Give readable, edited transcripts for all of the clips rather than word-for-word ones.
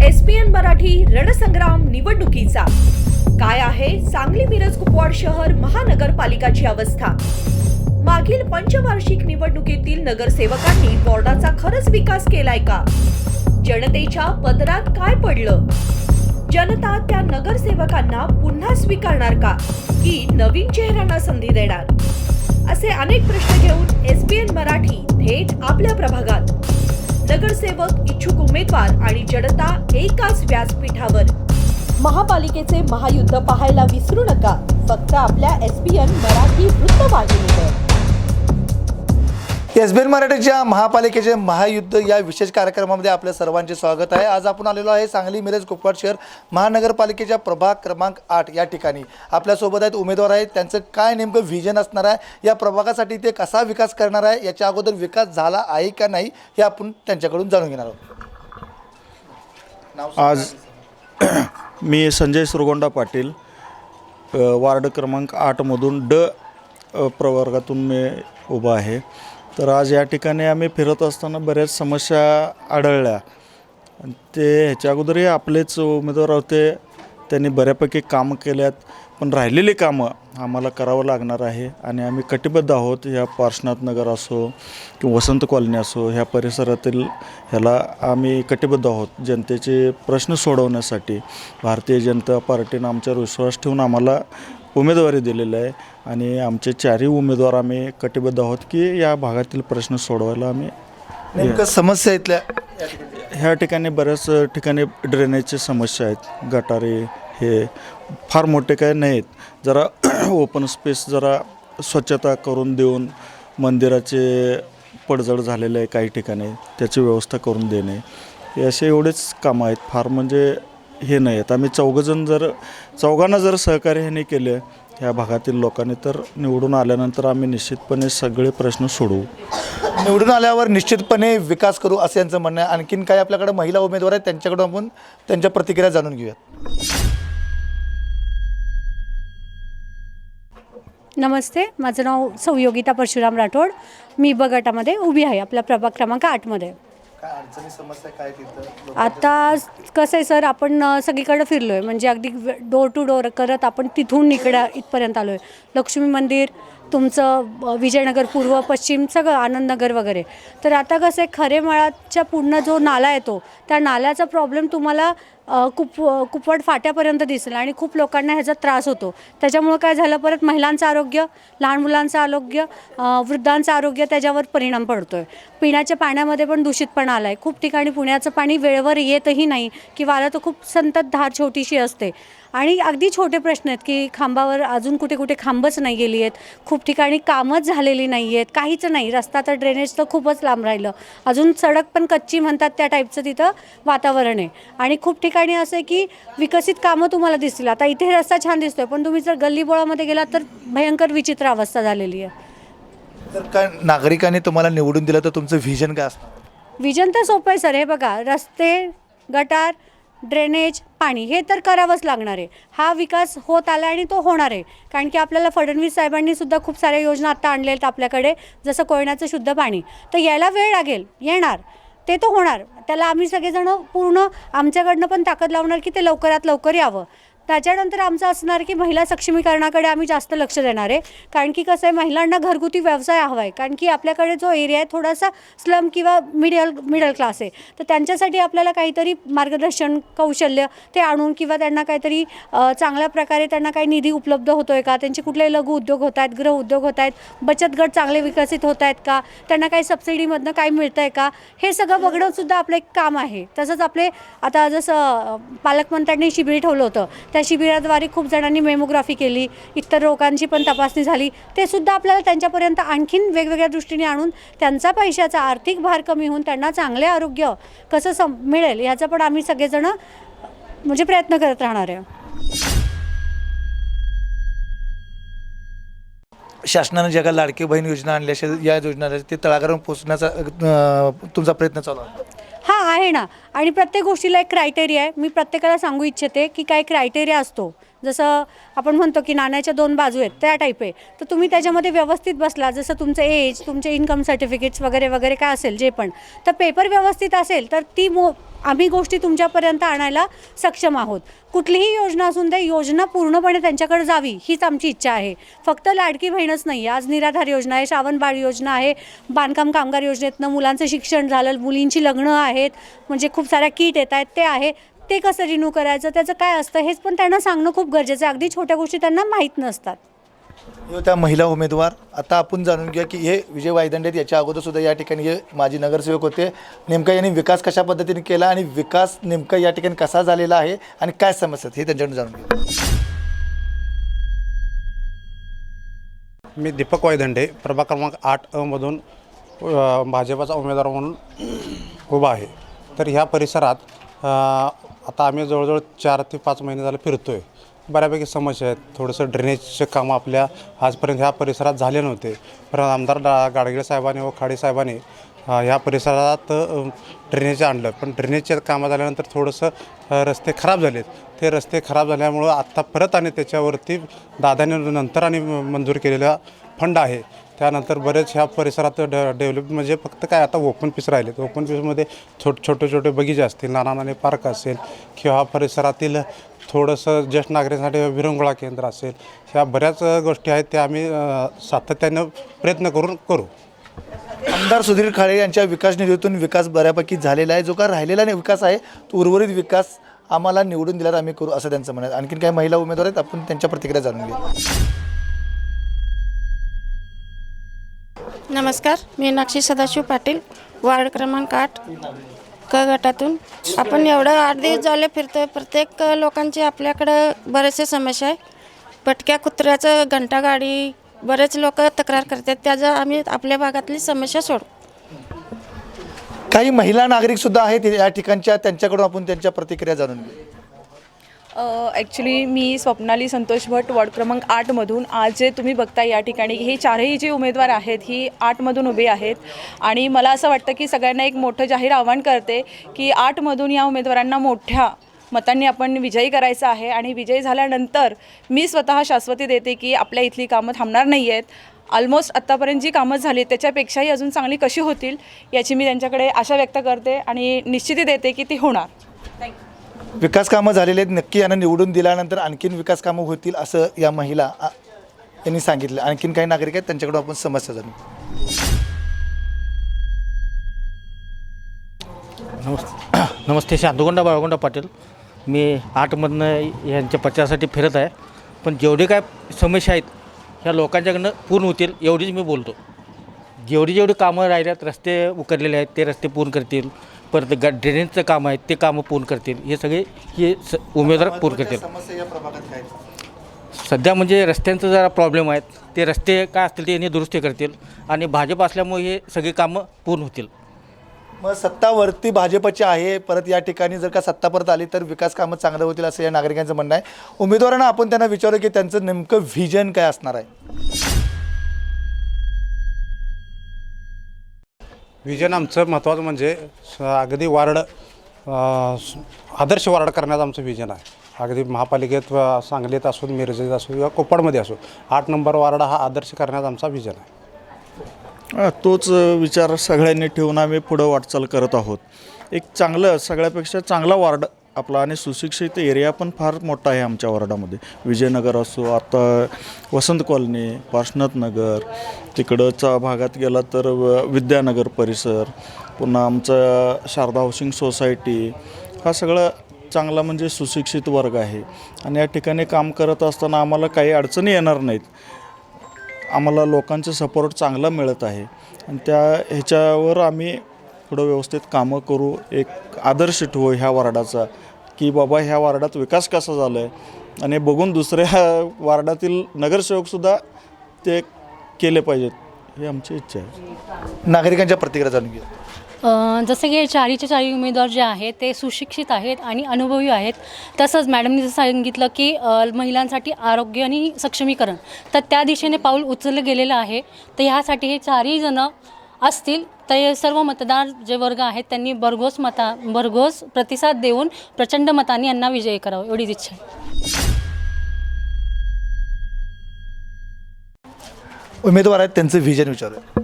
SPN Marathi रणसंग्राम निवडणुकीचा काय आहे सांगली मिरज कुपवाड शहर महानगरपालिकाची अवस्था। मागील पंचवार्षिक निवडणुकीतील नगरसेवकांनी वॉर्डाचा खरंच विकास केलाय का? जनतेच्या पदरात काय पडलं? जनता त्या नगरसेवकांना पुन्हा स्वीकारणार का की नवीन चेहऱ्यांना संधी देणार? असे अनेक प्रश्न घेऊन SPN मराठी थेट आपल्या प्रभागात। नगरसेवक, इच्छुक उमेदवार आणि जनता एकाच व्यासपीठावर। महापालिकेचे महायुद्ध पाहायला विसरू नका, फक्त आपल्या SPN मराठी वृत्तवाहिनीवर। SPN मराठीच्या महापालिकेचे महायुद्ध या विशेष कार्यक्रमामध्ये आपल्या सर्वांचे स्वागत आहे। आज आपण आलेलो आहे सांगली मिरज कुपवाड शहर महानगरपालिकेच्या प्रभाग क्रमांक 8 या ठिकाणी। आपल्यासोबत आहेत उमेदवार आहेत, त्यांचं काय नेमकं व्हिजन असणार आहे, या प्रभागासाठी ते कसा विकास करणार आहे, याच्या अगोदर विकास झाला आहे का नाही हे आपण त्यांच्याकडून जाणून घेणार आहोत। आज मी संजय सुरगोंडा पाटील, वार्ड क्रमांक 8मधून ड प्रवर्गातून मी उभा आहे। तर आज या ठिकाणी आम्ही फिरत असताना बऱ्याच समस्या आढळल्या। ते ह्याच्या अगोदरही आपलेच उमेदवार होते, त्यांनी बऱ्यापैकी कामं केल्यात, पण राहिलेली कामं आम्हाला करावं लागणार आहे आणि आम्ही कटिबद्ध आहोत। ह्या पार्श्वनाथ नगर असो किंवा वसंत कॉलनी असो, ह्या परिसरातील ह्याला आम्ही कटिबद्ध आहोत जनतेचे प्रश्न सोडवण्यासाठी। भारतीय जनता पार्टीनं आमच्यावर विश्वास ठेवून आम्हाला उमेदवारी दिलेली आहे आणि आमचे चारही उमेदवार आम्ही कटिबद्ध आहोत की या भागातील प्रश्न सोडवायला आम्ही। नेमकं समस्या इथल्या ह्या ठिकाणी बऱ्याच ठिकाणी ड्रेनेजची समस्या आहेत, गटारे हे फार मोठे काय नाहीत, जरा ओपन स्पेस जरा स्वच्छता करून देऊन, मंदिराचे पडझड झालेले आहे काही ठिकाणी, त्याची व्यवस्था करून देणे, हे असे एवढेच कामं आहेत, फार म्हणजे हे नाही आहेत। आम्ही चौघांना जर सहकार्य ह्याने केले ह्या भागातील लोकांनी, तर निवडून आल्यानंतर आम्ही निश्चितपणे सगळे प्रश्न सोडवू। निवडून आल्यावर निश्चितपणे विकास करू असं यांचं म्हणणं आहे। आणखीन काही आपल्याकडे महिला उमेदवार आहेत, त्यांच्याकडून आपण त्यांच्या प्रतिक्रिया जाणून घेऊयात। नमस्ते, माझं नाव सौयोगिता परशुराम राठोड, मी ब गटामध्ये उभी आहे, आपल्या प्रभाग क्रमांक 8मध्ये। काय अडचणी समस्या काय तिथं? आता कसं आहे सर, आपण सगळीकडे फिरलो आहे, म्हणजे अगदी डोर टू डोर करत आपण तिथून इथपर्यंत आलो आहे। लक्ष्मी मंदिर, तुमचं विजयनगर पूर्व पश्चिम सगळं, आनंदनगर वगैरे। तर आता कसं आहे, खरेमाळाच्या पुढनं जो नाला येतो त्या नाल्याचा प्रॉब्लेम तुम्हाला कुपवाड फाट्यापर्यंत दिसेल आणि खूप लोकांना ह्याचा त्रास होतो। त्याच्यामुळं काय झालं, परत महिलांचं आरोग्य, लहान मुलांचं आरोग्य, वृद्धांचं आरोग्य त्याच्यावर परिणाम पडतो आहे। पिण्याच्या पाण्यामध्ये पण दूषितपणा आला आहे, खूप ठिकाणी पुण्याचं पाणी वेळेवर येतही नाही किंवा आलं तर खूप संततधार छोटीशी असते आणि अगदी छोटे प्रश्न आहेत की खांबावर अजून कुठे कुठे खांबच नाही गेली आहेत, खूप ठिकाणी कामच झालेली नाही आहेत, काहीच नाही, रस्ता तर ड्रेनेज तर खूपच लांब राहिलं, अजून सडक पण कच्ची म्हणतात त्या टाईपचं तिथं वातावरण आहे। आणि खूप ठिकाणी असं आहे की विकसित कामं तुम्हाला दिसतील, आता इथे रस्ता छान दिसतोय पण तुम्ही जर गल्लीबोळामध्ये गेलात तर भयंकर विचित्र अवस्था झालेली आहे। तर काय नागरिकांनी तुम्हाला निवडून दिलं तर तुमचं व्हिजन काय असणार? विजन तर सोपं आहे सर, हे बघा, रस्ते, गटार, ड्रेनेज, पाणी हे तर करावंच लागणार आहे। हा विकास होत आला आणि तो होणार आहे, कारण की आपल्याला फडणवीस साहेबांनी सुद्धा खूप साऱ्या योजना आत्ता आणल्या आहेत आपल्याकडे, जसं कोयनाचं शुद्ध पाणी, तर यायला वेळ लागेल, येणार ते तो होणार, त्याला आम्ही सगळेजण पूर्ण आमच्याकडनं पण ताकद लावणार की ते लवकरात लवकर यावं। त्याच्यानंतर आमचं असणार की महिला सक्षमीकरणाकडे आम्ही जास्त लक्ष देणार आहे, कारण की कसं आहे, महिलांना घरगुती व्यवसाय हवा आहे, कारण की आपल्याकडे जो एरिया आहे थोडासा स्लम किंवा मिडल क्लास आहे, तर त्यांच्यासाठी आपल्याला काहीतरी मार्गदर्शन, कौशल्य ते आणून किंवा त्यांना काहीतरी चांगल्या प्रकारे त्यांना काही निधी उपलब्ध होतो आहे का, त्यांचे कुठले लघु उद्योग होत आहेत, गृह उद्योग होत आहेत, बचत गट चांगले विकसित होत आहेत का, त्यांना काही सबसिडीमधनं काही मिळतं आहे का, हे सगळं बघणंसुद्धा आपलं एक काम आहे। तसंच आपले आता जसं पालकमंत्र्यांनी शिबिर ठेवलं होतं, त्या शिबिराद्वारे खूप जणांनी मेमोग्राफी केली, इतर रोगांची पण तपासणी झाली, ते सुद्धा आपल्याला त्यांच्यापर्यंत आणखीन वेगवेगळ्या दृष्टीने आणून त्यांचा पैशाचा आर्थिक भार कमी होऊन त्यांना चांगले आरोग्य कसं मिळेल याचा पण आम्ही सगळेजण म्हणजे प्रयत्न करत राहणार आहे। शासनाने ज्या काही लाडकी बहीण योजना आणल्या असेल, या योजना ते तळागाळावर पोहोचण्याचा तुमचा प्रयत्न चालू आहे? हां, आहे ना, आणि प्रत्येक गोष्टीला एक क्रायटेरिया आहे। मी प्रत्येकाला सांगू इच्छिते की काय क्रायटेरिया असतो, जसं आपण म्हणतो की नाण्याच्या दोन बाजू आहेत त्या टाईप आहे, तर तुम्ही त्याच्यामध्ये व्यवस्थित बसला, जसं तुमचं एज, तुमचे इन्कम सर्टिफिकेट्स वगैरे वगैरे काय असेल जे पण, तर पेपर व्यवस्थित असेल तर ती आम्ही गोष्टी तुमच्यापर्यंत आणायला सक्षम आहोत. कुठलीही योजना असून दे, योजना पूर्णपणे त्यांच्याकडे जावी हीच आमची इच्छा आहे. फक्त लाडकी बहीणच नाही, आज निराधार योजना आहे, श्रावणबाळ योजना आहे, बांधकाम कामगार योजनेतनं मुलांचं शिक्षण झालं, मुलींची लग्न आहेत, म्हणजे खूप साऱ्या किट येत आहेत ते आहे. ते कसं रिन्यू करायचं, त्याचं काय असतं हेच पण त्यांना सांगणं खूप गरजेचं आहे. अगदी छोट्या गोष्टी त्यांना माहीत नसतात. त्या महिला उमेदवार. आता आपण जाणून घेऊया की हे विजय वायदंडे आहेत, याच्या अगोदर सुद्धा या ठिकाणी हे माजी नगरसेवक होते. नेमका यांनी विकास कशा पद्धतीने केला आणि विकास नेमका या ठिकाणी कसा झालेला आहे आणि काय समस्या आहेत हे त्यांच्याकडून जाणून घेऊ. मी दीपक वायदंडे प्रभाग क्रमांक 8 मधून भाजपाचा उमेदवार म्हणून उभा आहे. तर ह्या परिसरात आता आम्ही जवळजवळ 4 ते 5 महिने झाले फिरतो आहे. बऱ्यापैकी समस्या आहेत. थोडंसं ड्रेनेजचे कामं आपल्या आजपर्यंत ह्या परिसरात झाले नव्हते. पण आमदार गाडगीळ साहेबांनी व खाडे साहेबांनी ह्या परिसरात ड्रेनेज आणलं. पण ड्रेनेजच्या कामं झाल्यानंतर थोडंसं रस्ते खराब झालेत. ते रस्ते खराब झाल्यामुळं आत्ता परत आणि त्याच्यावरती दादाने नंतर आणि मंजूर केलेला फंड आहे. त्यानंतर बरेच ह्या परिसरात डेव्हलप म्हणजे फक्त काय आता ओपन पीस राहिलेत. ओपन पीसमध्ये छोटे बगीचे असतील, नाना पार्क असेल किंवा परिसरातील थोडंसं ज्येष्ठ नागरिकांसाठी विरंगुळा केंद्र असेल, ह्या बऱ्याच गोष्टी आहेत त्या आम्ही सातत्यानं प्रयत्न करू. आमदार सुधीर खाडे यांच्या विकास निधीतून विकास बऱ्यापैकी झालेला आहे. जो का राहिलेला नाही विकास आहे तो उर्वरित विकास आम्हाला निवडून दिल्यावर आम्ही करू असं त्यांचं म्हणणं आहे. आणखीन काही महिला उमेदवार आहेत, आपण त्यांच्या प्रतिक्रिया जाणून घेऊ. नमस्कार, मी नाक्षी सदाशिव पाटील, वार्ड क्रमांक 8 क गटातून. आपण एवढं 8 दिवस झाले फिरतोय. प्रत्येक लोकांची आपल्याकडं बरेचसे समस्या आहे. भटक्या कुत्र्याचं, घंटागाडी, बरेच लोक तक्रार करतात. त्याचं आम्ही आपल्या भागातली समस्या सोडू. काही महिला नागरिक सुद्धा आहेत या ठिकाणच्या, त्यांच्याकडून आपण त्यांच्या प्रतिक्रिया जाणून घेऊ. ॲक्च्युली मी स्वप्नाली संतोष भट, वार्ड क्रमांक 8मधून. आज जे तुम्ही बघता या ठिकाणी हे चारही जे उमेदवार आहेत ही 8मधून उभे आहेत. आणि मला असं वाटतं की सगळ्यांना एक मोठं जाहीर आव्हान करते की 8मधून या उमेदवारांना मोठ्या मतांनी आपण विजयी करायचं आहे. आणि विजयी झाल्यानंतर मी स्वतः शाश्वती देते की आपल्या इथली कामं थांबणार नाही आहेत. ऑलमोस्ट आत्तापर्यंत जी कामं झाली त्याच्यापेक्षाही अजून चांगली कशी होतील याची मी त्यांच्याकडे आशा व्यक्त करते आणि निश्चिती देते की ती होणार. थँक्यू. विकास कामं झालेले आहेत, नक्की यांना निवडून दिल्यानंतर आणखीन विकास कामं होतील असं या महिला यांनी सांगितलं. आणखीन काही नागरिक आहेत, त्यांच्याकडून आपण समस्या जाणून नमस्ते. शांतुगोंडा बाळगोंडा पाटील. मी 8मधनं यांच्या प्रचारासाठी फिरत आहे. पण जेवढे काय समस्या आहेत ह्या लोकांच्याकडनं पूर्ण होतील एवढीच मी बोलतो. जेवढी कामं राहिल्यात, रस्ते उकरलेले आहेत ते रस्ते पूर्ण करतील. परत ड्रेनेजचं काम आहे ते कामं पूर्ण करतील. हे सगळे उमेदवार पूर्ण करतील. समस्या या प्रभागात काय? सध्या म्हणजे रस्त्यांचं जरा प्रॉब्लेम आहेत. ते रस्ते काय असतील ते यांनी दुरुस्ती करतील आणि भाजप असल्यामुळे हे सगळी कामं पूर्ण होतील. मग सत्तावरती भाजपची आहे, परत या ठिकाणी जर का सत्ता परत आली तर विकास कामं चांगलं होतील असं या नागरिकांचं म्हणणं आहे. उमेदवारांना आपण त्यांना विचारलं की त्यांचं नेमकं व्हिजन काय असणार आहे. विजन आमचं महत्त्वाचं म्हणजे अगदी वार्ड आदर्श वार्ड करण्याचं आमचं विजन आहे. अगदी महापालिकेत, सांगलीत असो, मिरजेत असो किंवा कोप्पाडमध्ये असो, 8 नंबर वार्ड हा आदर्श करण्याचा आमचा विजन आहे. तोच विचार सगळ्यांनी ठेवून आम्ही पुढं वाटचाल करत आहोत. एक चांगलं, सगळ्यापेक्षा चांगला वार्ड आपला आणि सुशिक्षित एरिया पण फार मोठा आहे आमच्या वार्डामध्ये. विजयनगर असो, आता वसंत कॉलनी, पार्श्वनाथ नगर, तिकडच्या भागात गेला तर विद्यानगर परिसर, पुन्हा आमचं शारदा हाऊसिंग सोसायटी, हा सगळं चांगला म्हणजे सुशिक्षित वर्ग आहे. आणि या ठिकाणी काम करत असताना आम्हाला काही अडचणी येणार नाहीत. आम्हाला लोकांचं सपोर्ट चांगला मिळत आहे आणि त्या ह्याच्यावर आम्ही थोडं व्यवस्थित कामं करू. एक आदर्श ठेवू ह्या वार्डाचा की बाबा ह्या वार्डात विकास कसा झाला आहे आणि बघून दुसऱ्या वार्डातील नगरसेवकसुद्धा ते केले पाहिजेत, ही आमची इच्छा आहे. नागरिकांच्या प्रतिक्रिया जाणून घेऊ. जसं की चारीचे चारी उमेदवार जे आहेत ते सुशिक्षित आहेत आणि अनुभवी आहेत. तसंच मॅडमनी जसं सांगितलं की महिलांसाठी आरोग्य आणि सक्षमीकरण, तर त्या दिशेने पाऊल उचललं गेलेलं आहे. तर ह्यासाठी हे चारही जणं असतील तर सर्व मतदार जे वर्ग आहेत त्यांनी भरघोस प्रतिसाद देऊन प्रचंड मतांनी यांना विजयी करावं एवढीच इच्छा आहे. उमेदवार आहेत त्यांचं व्हिजन विचारूया.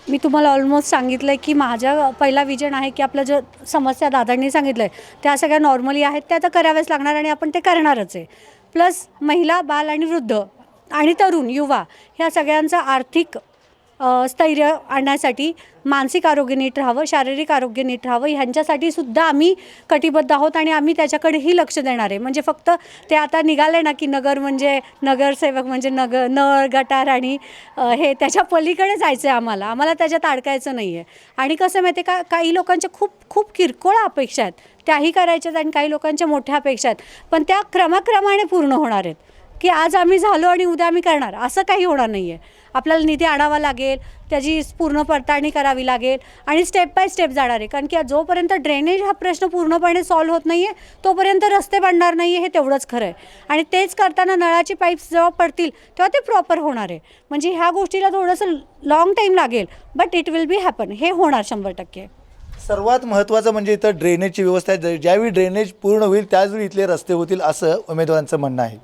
मी तुम्हाला ऑलमोस्ट सांगितलं आहे की माझा पहिला विजन आहे की आपलं जे समस्या दादांनी सांगितलं आहे त्या सगळ्या नॉर्मली आहेत त्या तर कराव्याच लागणार आणि आपण ते करणारच आहे. प्लस महिला, बाल आणि वृद्ध आणि तरुण, युवा ह्या सगळ्यांचं आर्थिक स्थैर्य आणण्यासाठी मानसिक आरोग्य नीट राहावं, शारीरिक आरोग्य नीट राहावं ह्यांच्यासाठी सुद्धा आम्ही कटिबद्ध आहोत आणि आम्ही त्याच्याकडेही लक्ष देणार आहे. म्हणजे फक्त ते आता निघाले ना की नगर म्हणजे नगरसेवक म्हणजे नळ, गटार आणि हे त्याच्या पलीकडे जायचं आहे आम्हाला त्याच्यात अडकायचं नाही आहे. आणि कसं माहिती आहे का, काही लोकांच्या खूप किरकोळ अपेक्षा आहेत त्याही करायच्यात आणि काही लोकांच्या मोठ्या अपेक्षा आहेत, पण त्या क्रमाक्रमाने पूर्ण होणार आहेत की आज आम्ही झालो आणि उद्या आम्ही करणार असं काही होणार नाही आहे. आपल्याला निधी आणावा लागेल, त्याची पूर्ण पडताळणी करावी लागेल आणि स्टेप बाय स्टेप जाणार आहे. कारण की जोपर्यंत ड्रेनेज हा प्रश्न पूर्णपणे सॉल्व्ह होत नाही आहे तोपर्यंत रस्ते बनणार नाही आहे, हे तेवढंच खरं आहे. आणि तेच करताना नळाची पाईप्स जेव्हा पडतील तेव्हा ते प्रॉपर होणार आहे. म्हणजे ह्या गोष्टीला थोडंसं लॉंग टाईम लागेल, but it will be happen, हे होणार 100%. सर्वात महत्त्वाचं म्हणजे इथं ड्रेनेजची व्यवस्था आहे. ज्यावेळी ड्रेनेज पूर्ण होईल त्याचवेळी इथले रस्ते होतील असं उमेदवारांचं म्हणणं आहे.